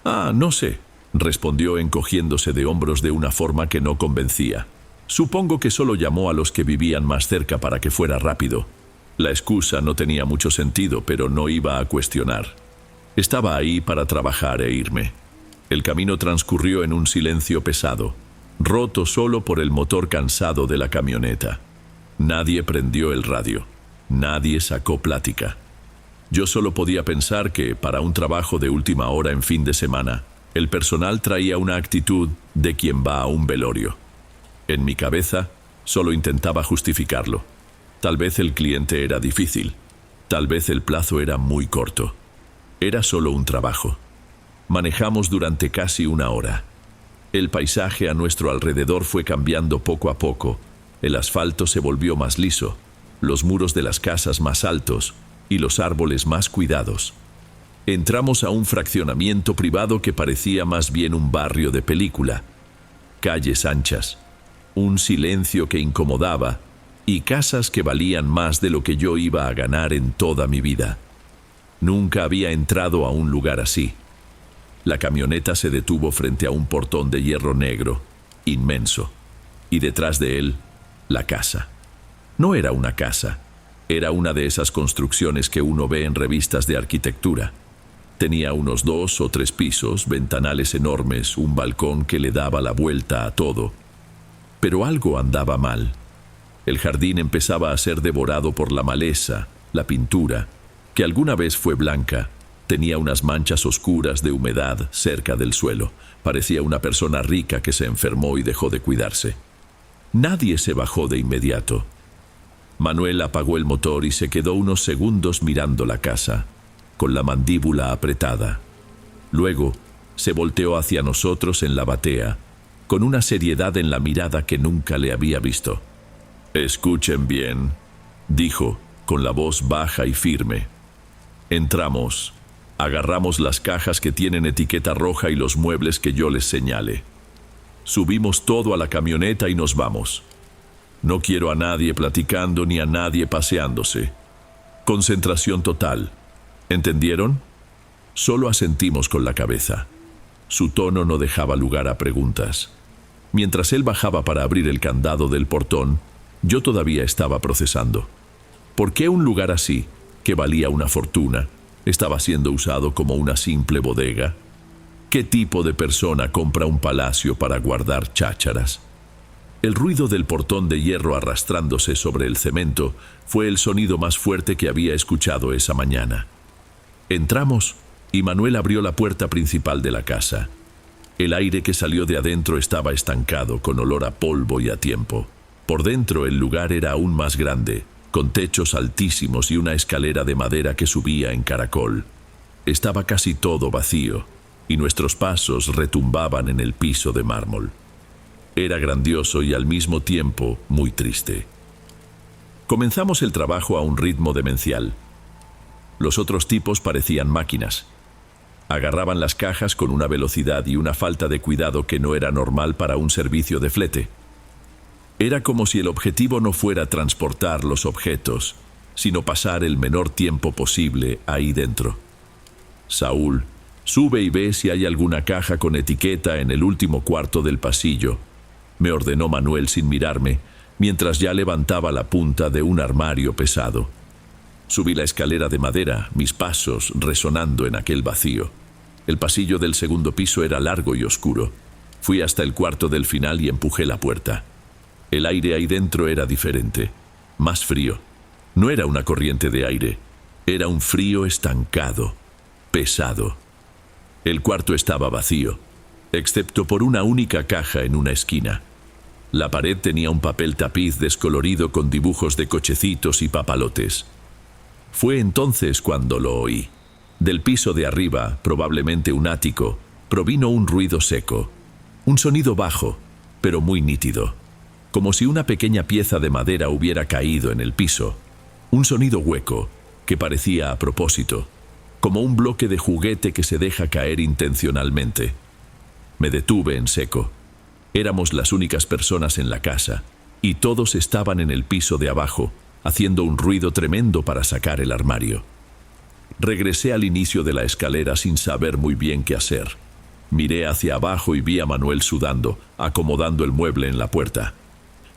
«Ah, no sé», respondió encogiéndose de hombros de una forma que no convencía. Supongo que solo llamó a los que vivían más cerca para que fuera rápido. La excusa no tenía mucho sentido, pero no iba a cuestionar. Estaba ahí para trabajar e irme. El camino transcurrió en un silencio pesado, roto solo por el motor cansado de la camioneta. Nadie prendió el radio. Nadie sacó plática. Yo solo podía pensar que, para un trabajo de última hora en fin de semana, el personal traía una actitud de quien va a un velorio. En mi cabeza, solo intentaba justificarlo. Tal vez el cliente era difícil. Tal vez el plazo era muy corto. Era solo un trabajo. Manejamos durante casi una hora. El paisaje a nuestro alrededor fue cambiando poco a poco. El asfalto se volvió más liso, los muros de las casas más altos y los árboles más cuidados. Entramos a un fraccionamiento privado que parecía más bien un barrio de película. Calles anchas, un silencio que incomodaba y casas que valían más de lo que yo iba a ganar en toda mi vida. Nunca había entrado a un lugar así. La camioneta se detuvo frente a un portón de hierro negro, inmenso, y detrás de él, la casa. No era una casa, era una de esas construcciones que uno ve en revistas de arquitectura. Tenía unos 2 o 3 pisos, ventanales enormes, un balcón que le daba la vuelta a todo. Pero algo andaba mal. El jardín empezaba a ser devorado por la maleza, la pintura, que alguna vez fue blanca, tenía unas manchas oscuras de humedad cerca del suelo. Parecía una persona rica que se enfermó y dejó de cuidarse. Nadie se bajó de inmediato. Manuel apagó el motor y se quedó unos segundos mirando la casa, con la mandíbula apretada. Luego se volteó hacia nosotros en la batea, con una seriedad en la mirada que nunca le había visto. «Escuchen bien», dijo, con la voz baja y firme. Entramos, agarramos las cajas que tienen etiqueta roja y los muebles que yo les señale. Subimos todo a la camioneta y nos vamos. No quiero a nadie platicando ni a nadie paseándose. Concentración total. ¿Entendieron? Solo asentimos con la cabeza. Su tono no dejaba lugar a preguntas. Mientras él bajaba para abrir el candado del portón, Yo todavía estaba procesando. ¿Por qué un lugar así, que valía una fortuna, estaba siendo usado como una simple bodega? ¿Qué tipo de persona compra un palacio para guardar chácharas? El ruido del portón de hierro arrastrándose sobre el cemento fue el sonido más fuerte que había escuchado esa mañana. Entramos y Manuel abrió la puerta principal de la casa. El aire que salió de adentro estaba estancado, con olor a polvo y a tiempo. Por dentro el lugar era aún más grande, con techos altísimos y una escalera de madera que subía en caracol. Estaba casi todo vacío, y nuestros pasos retumbaban en el piso de mármol. Era grandioso y al mismo tiempo muy triste. Comenzamos el trabajo a un ritmo demencial. Los otros tipos parecían máquinas. Agarraban las cajas con una velocidad y una falta de cuidado que no era normal para un servicio de flete. Era como si el objetivo no fuera transportar los objetos, sino pasar el menor tiempo posible ahí dentro. Saúl, sube y ve si hay alguna caja con etiqueta en el último cuarto del pasillo, me ordenó Manuel sin mirarme, mientras ya levantaba la punta de un armario pesado. Subí la escalera de madera, mis pasos resonando en aquel vacío. El pasillo del segundo piso era largo y oscuro. Fui hasta el cuarto del final y empujé la puerta. El aire ahí dentro era diferente, más frío. No era una corriente de aire, era un frío estancado, pesado. El cuarto estaba vacío, excepto por una única caja en una esquina. La pared tenía un papel tapiz descolorido con dibujos de cochecitos y papalotes. Fue entonces cuando lo oí. Del piso de arriba, probablemente un ático, provino un ruido seco. Un sonido bajo, pero muy nítido. Como si una pequeña pieza de madera hubiera caído en el piso. Un sonido hueco, que parecía a propósito, como un bloque de juguete que se deja caer intencionalmente. Me detuve en seco. Éramos las únicas personas en la casa, y todos estaban en el piso de abajo, haciendo un ruido tremendo para sacar el armario. Regresé al inicio de la escalera sin saber muy bien qué hacer. Miré hacia abajo y vi a Manuel sudando, acomodando el mueble en la puerta.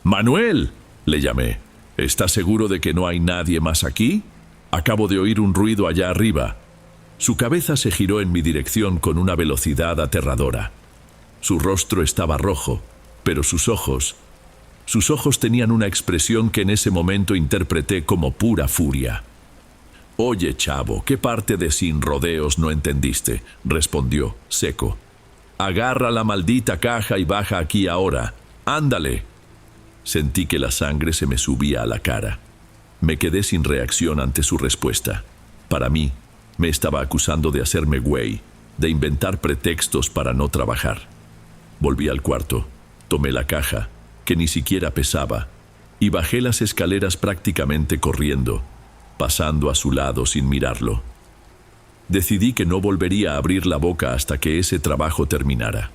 ¡Manuel!, le llamé. ¿Estás seguro de que no hay nadie más aquí? Acabo de oír un ruido allá arriba. Su cabeza se giró en mi dirección con una velocidad aterradora. Su rostro estaba rojo, pero sus ojos tenían una expresión que en ese momento interpreté como pura furia. «Oye, chavo, ¿qué parte de sin rodeos no entendiste?», respondió, seco. «Agarra la maldita caja y baja aquí ahora. ¡Ándale!». Sentí que la sangre se me subía a la cara. Me quedé sin reacción ante su respuesta. Para mí, me estaba acusando de hacerme güey, de inventar pretextos para no trabajar. Volví al cuarto, tomé la caja, que ni siquiera pesaba, y bajé las escaleras prácticamente corriendo, pasando a su lado sin mirarlo. Decidí que no volvería a abrir la boca hasta que ese trabajo terminara.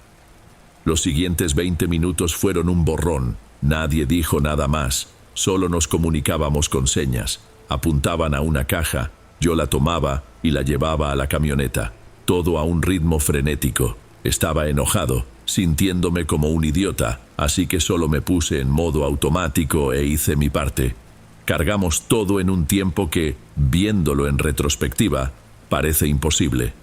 Los siguientes 20 minutos fueron un borrón. Nadie dijo nada más, solo nos comunicábamos con señas. Apuntaban a una caja, yo la tomaba y la llevaba a la camioneta, todo a un ritmo frenético. Estaba enojado, sintiéndome como un idiota, así que solo me puse en modo automático e hice mi parte. Cargamos todo en un tiempo que, viéndolo en retrospectiva, parece imposible.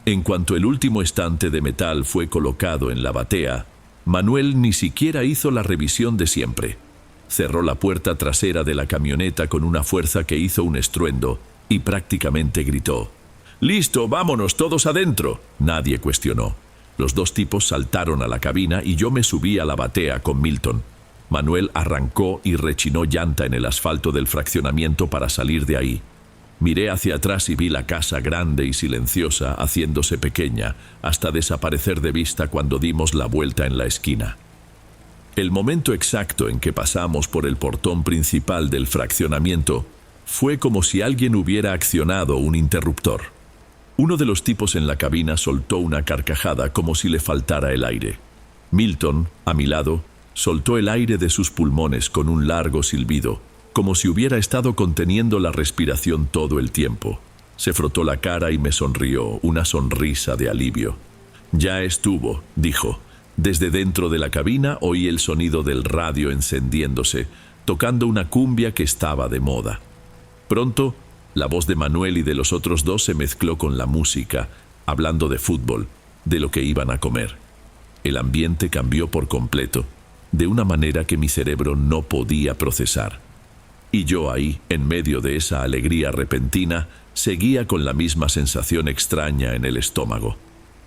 En cuanto el último estante de metal fue colocado en la batea, Manuel ni siquiera hizo la revisión de siempre. Cerró la puerta trasera de la camioneta con una fuerza que hizo un estruendo y prácticamente gritó: «¡Listo, vámonos todos adentro!». Nadie cuestionó. Los dos tipos saltaron a la cabina y yo me subí a la batea con Milton. Manuel arrancó y rechinó llanta en el asfalto del fraccionamiento para salir de ahí. Miré hacia atrás y vi la casa grande y silenciosa haciéndose pequeña, hasta desaparecer de vista cuando dimos la vuelta en la esquina. El momento exacto en que pasamos por el portón principal del fraccionamiento fue como si alguien hubiera accionado un interruptor. Uno de los tipos en la cabina soltó una carcajada como si le faltara el aire. Milton, a mi lado, soltó el aire de sus pulmones con un largo silbido, como si hubiera estado conteniendo la respiración todo el tiempo. Se frotó la cara y me sonrió, una sonrisa de alivio. «Ya estuvo», dijo. Desde dentro de la cabina oí el sonido del radio encendiéndose. tocando una cumbia que estaba de moda. Pronto, la voz de Manuel y de los otros dos se mezcló con la música, hablando de fútbol, de lo que iban a comer. El ambiente cambió por completo, de una manera que mi cerebro no podía procesar. Y yo ahí, en medio de esa alegría repentina, seguía con la misma sensación extraña en el estómago.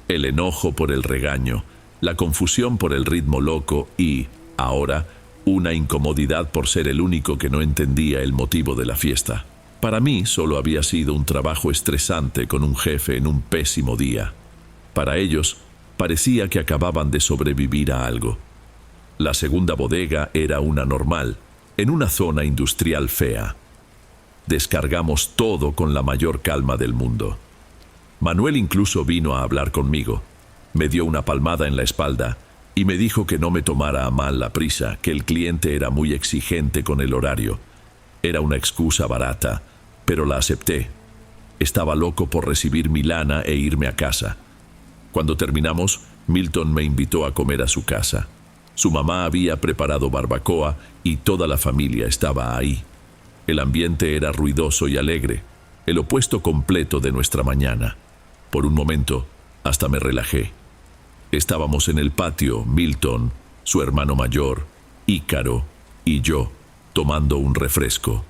El enojo por el regaño, la confusión por el ritmo loco y, ahora, una incomodidad por ser el único que no entendía el motivo de la fiesta. Para mí solo había sido un trabajo estresante con un jefe en un pésimo día. Para ellos, parecía que acababan de sobrevivir a algo. La segunda bodega era una normal, en una zona industrial fea. Descargamos todo con la mayor calma del mundo. Manuel incluso vino a hablar conmigo. Me dio una palmada en la espalda y me dijo que no me tomara a mal la prisa, que el cliente era muy exigente con el horario. Era una excusa barata, pero la acepté. Estaba loco por recibir mi lana e irme a casa. Cuando terminamos, Milton me invitó a comer a su casa. Su mamá había preparado barbacoa y toda la familia estaba ahí. El ambiente era ruidoso y alegre, el opuesto completo de nuestra mañana. Por un momento, hasta me relajé. Estábamos en el patio, Milton, su hermano mayor, Ícaro y yo, tomando un refresco.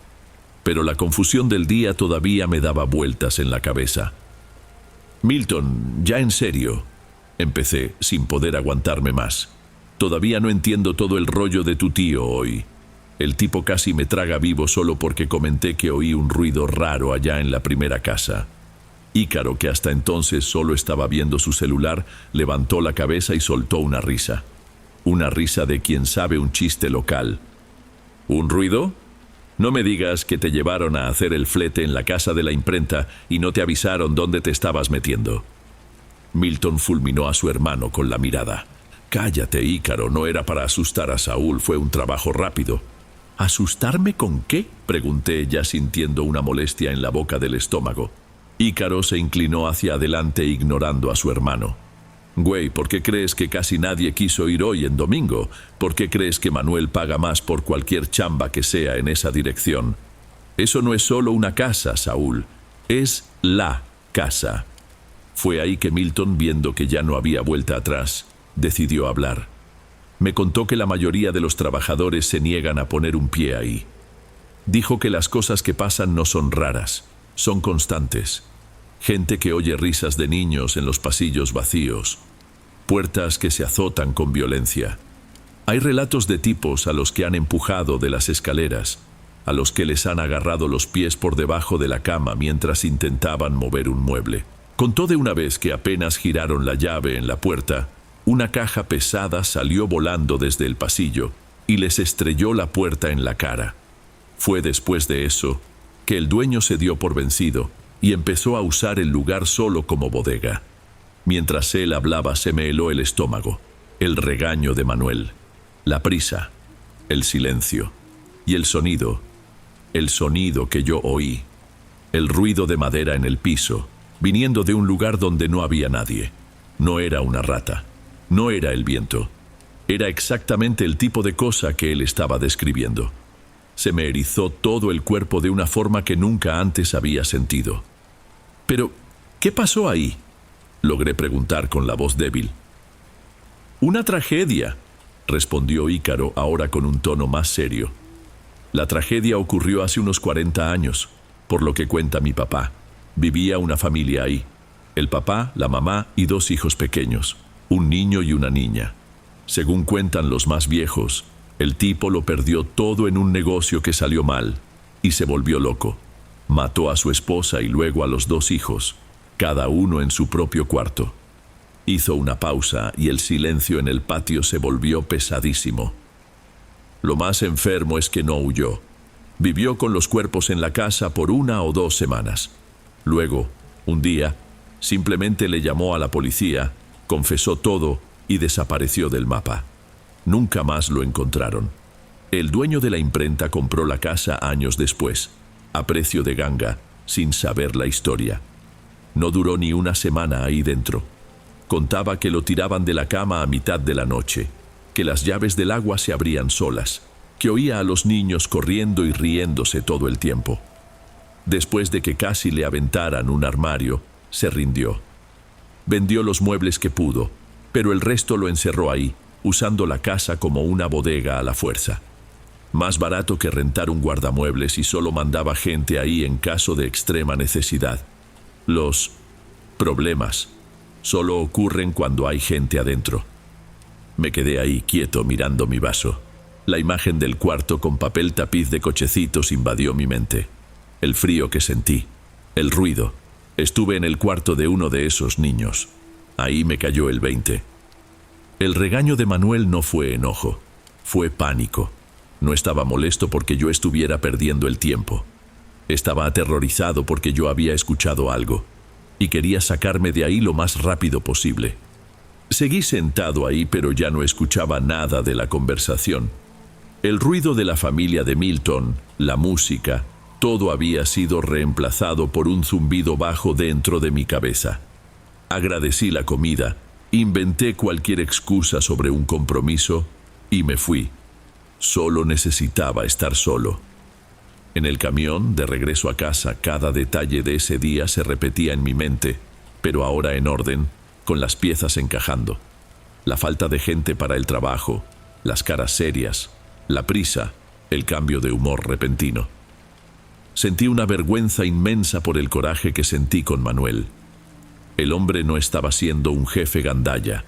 Pero la confusión del día todavía me daba vueltas en la cabeza. Milton, ya en serio, empecé sin poder aguantarme más. Todavía no entiendo todo el rollo de tu tío hoy. El tipo casi me traga vivo solo porque comenté que oí un ruido raro allá en la primera casa. Ícaro, que hasta entonces solo estaba viendo su celular, levantó la cabeza y soltó una risa. Una risa de quien sabe un chiste local. ¿Un ruido? No me digas que te llevaron a hacer el flete en la casa de la imprenta y no te avisaron dónde te estabas metiendo. Milton fulminó a su hermano con la mirada. Cállate, Ícaro, no era para asustar a Saúl, fue un trabajo rápido. ¿Asustarme con qué?, pregunté, ya sintiendo una molestia en la boca del estómago. Ícaro se inclinó hacia adelante ignorando a su hermano. Güey, ¿por qué crees que casi nadie quiso ir hoy en domingo? ¿Por qué crees que Manuel paga más por cualquier chamba que sea en esa dirección? Eso no es solo una casa, Saúl, es la casa. Fue ahí que Milton, viendo que ya no había vuelta atrás, decidió hablar. Me contó que la mayoría de los trabajadores se niegan a poner un pie ahí. Dijo que las cosas que pasan no son raras, son constantes. Gente que oye risas de niños en los pasillos vacíos, puertas que se azotan con violencia. Hay relatos de tipos a los que han empujado de las escaleras, a los que les han agarrado los pies por debajo de la cama mientras intentaban mover un mueble. Contó de una vez que apenas giraron la llave en la puerta, una caja pesada salió volando desde el pasillo y les estrelló la puerta en la cara. Fue después de eso que el dueño se dio por vencido y empezó a usar el lugar solo como bodega. Mientras él hablaba se me heló el estómago, el regaño de Manuel, la prisa, el silencio y el sonido que yo oí, el ruido de madera en el piso, viniendo de un lugar donde no había nadie. No era una rata, no era el viento, era exactamente el tipo de cosa que él estaba describiendo. Se me erizó todo el cuerpo de una forma que nunca antes había sentido. «¿Pero qué pasó ahí?», logré preguntar con la voz débil. «Una tragedia», respondió Ícaro, ahora con un tono más serio. «La tragedia ocurrió hace unos 40 años, por lo que cuenta mi papá. Vivía una familia ahí. El papá, la mamá y 2 hijos pequeños, un niño y una niña. Según cuentan los más viejos, el tipo lo perdió todo en un negocio que salió mal y se volvió loco. Mató a su esposa y luego a los 2 hijos, cada uno en su propio cuarto». Hizo una pausa y el silencio en el patio se volvió pesadísimo. Lo más enfermo es que no huyó. Vivió con los cuerpos en la casa por 1 o 2 semanas. Luego, un día, simplemente le llamó a la policía, confesó todo y desapareció del mapa. Nunca más lo encontraron. El dueño de la imprenta compró la casa años después, a precio de ganga, sin saber la historia. No duró ni 1 semana ahí dentro. Contaba que lo tiraban de la cama a mitad de la noche, que las llaves del agua se abrían solas, que oía a los niños corriendo y riéndose todo el tiempo. Después de que casi le aventaran un armario, se rindió. Vendió los muebles que pudo, pero el resto lo encerró ahí, usando la casa como una bodega a la fuerza. Más barato que rentar un guardamuebles, y solo mandaba gente ahí en caso de extrema necesidad. Los problemas solo ocurren cuando hay gente adentro. Me quedé ahí quieto mirando mi vaso. La imagen del cuarto con papel tapiz de cochecitos invadió mi mente. El frío que sentí, el ruido. Estuve en el cuarto de uno de esos niños. Ahí me cayó el 20. El regaño de Manuel no fue enojo, fue pánico. No estaba molesto porque yo estuviera perdiendo el tiempo. Estaba aterrorizado porque yo había escuchado algo y quería sacarme de ahí lo más rápido posible. Seguí sentado ahí, pero ya no escuchaba nada de la conversación. El ruido de la familia de Milton, la música, todo había sido reemplazado por un zumbido bajo dentro de mi cabeza. Agradecí la comida, inventé cualquier excusa sobre un compromiso y me fui. Solo necesitaba estar solo. En el camión, de regreso a casa, cada detalle de ese día se repetía en mi mente, pero ahora en orden, con las piezas encajando. La falta de gente para el trabajo, las caras serias, la prisa, el cambio de humor repentino. Sentí una vergüenza inmensa por el coraje que sentí con Manuel. El hombre no estaba siendo un jefe gandalla.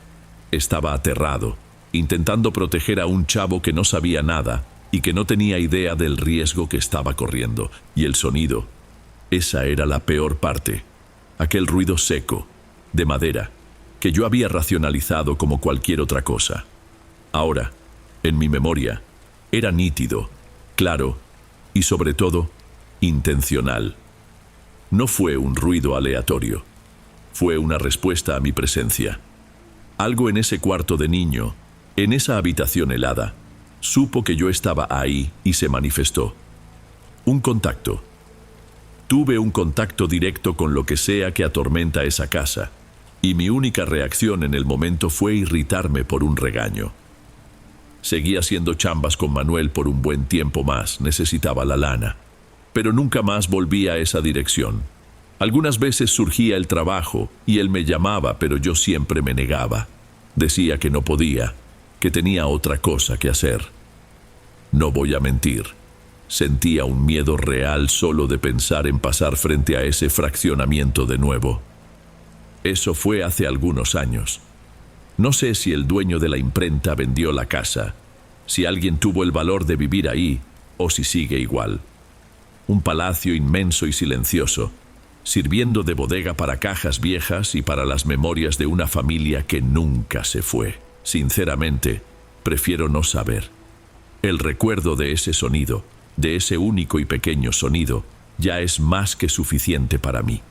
Estaba aterrado, intentando proteger a un chavo que no sabía nada y que no tenía idea del riesgo que estaba corriendo. Y el sonido, esa era la peor parte. Aquel ruido seco, de madera, que yo había racionalizado como cualquier otra cosa. Ahora, en mi memoria, era nítido, claro y sobre todo, intencional. No fue un ruido aleatorio. Fue una respuesta a mi presencia. Algo en ese cuarto de niño, en esa habitación helada, supo que yo estaba ahí y se manifestó. Un contacto. Tuve un contacto directo con lo que sea que atormenta esa casa, y mi única reacción en el momento fue irritarme por un regaño. Seguí haciendo chambas con Manuel por un buen tiempo más, necesitaba la lana, pero nunca más volví a esa dirección. Algunas veces surgía el trabajo y él me llamaba, pero yo siempre me negaba. Decía que no podía, que tenía otra cosa que hacer. No voy a mentir, sentía un miedo real solo de pensar en pasar frente a ese fraccionamiento de nuevo. Eso fue hace algunos años. No sé si el dueño de la imprenta vendió la casa, si alguien tuvo el valor de vivir ahí, o si sigue igual. Un palacio inmenso y silencioso, sirviendo de bodega para cajas viejas y para las memorias de una familia que nunca se fue. Sinceramente, prefiero no saber. El recuerdo de ese sonido, de ese único y pequeño sonido, ya es más que suficiente para mí.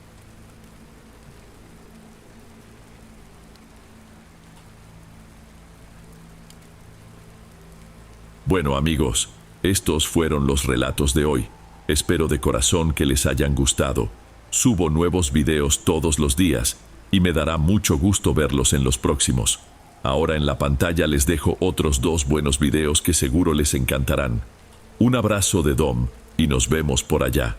Bueno, amigos, estos fueron los relatos de hoy. Espero de corazón que les hayan gustado. Subo nuevos videos todos los días y me dará mucho gusto verlos en los próximos. Ahora en la pantalla les dejo otros 2 buenos videos que seguro les encantarán. Un abrazo de Dom y nos vemos por allá.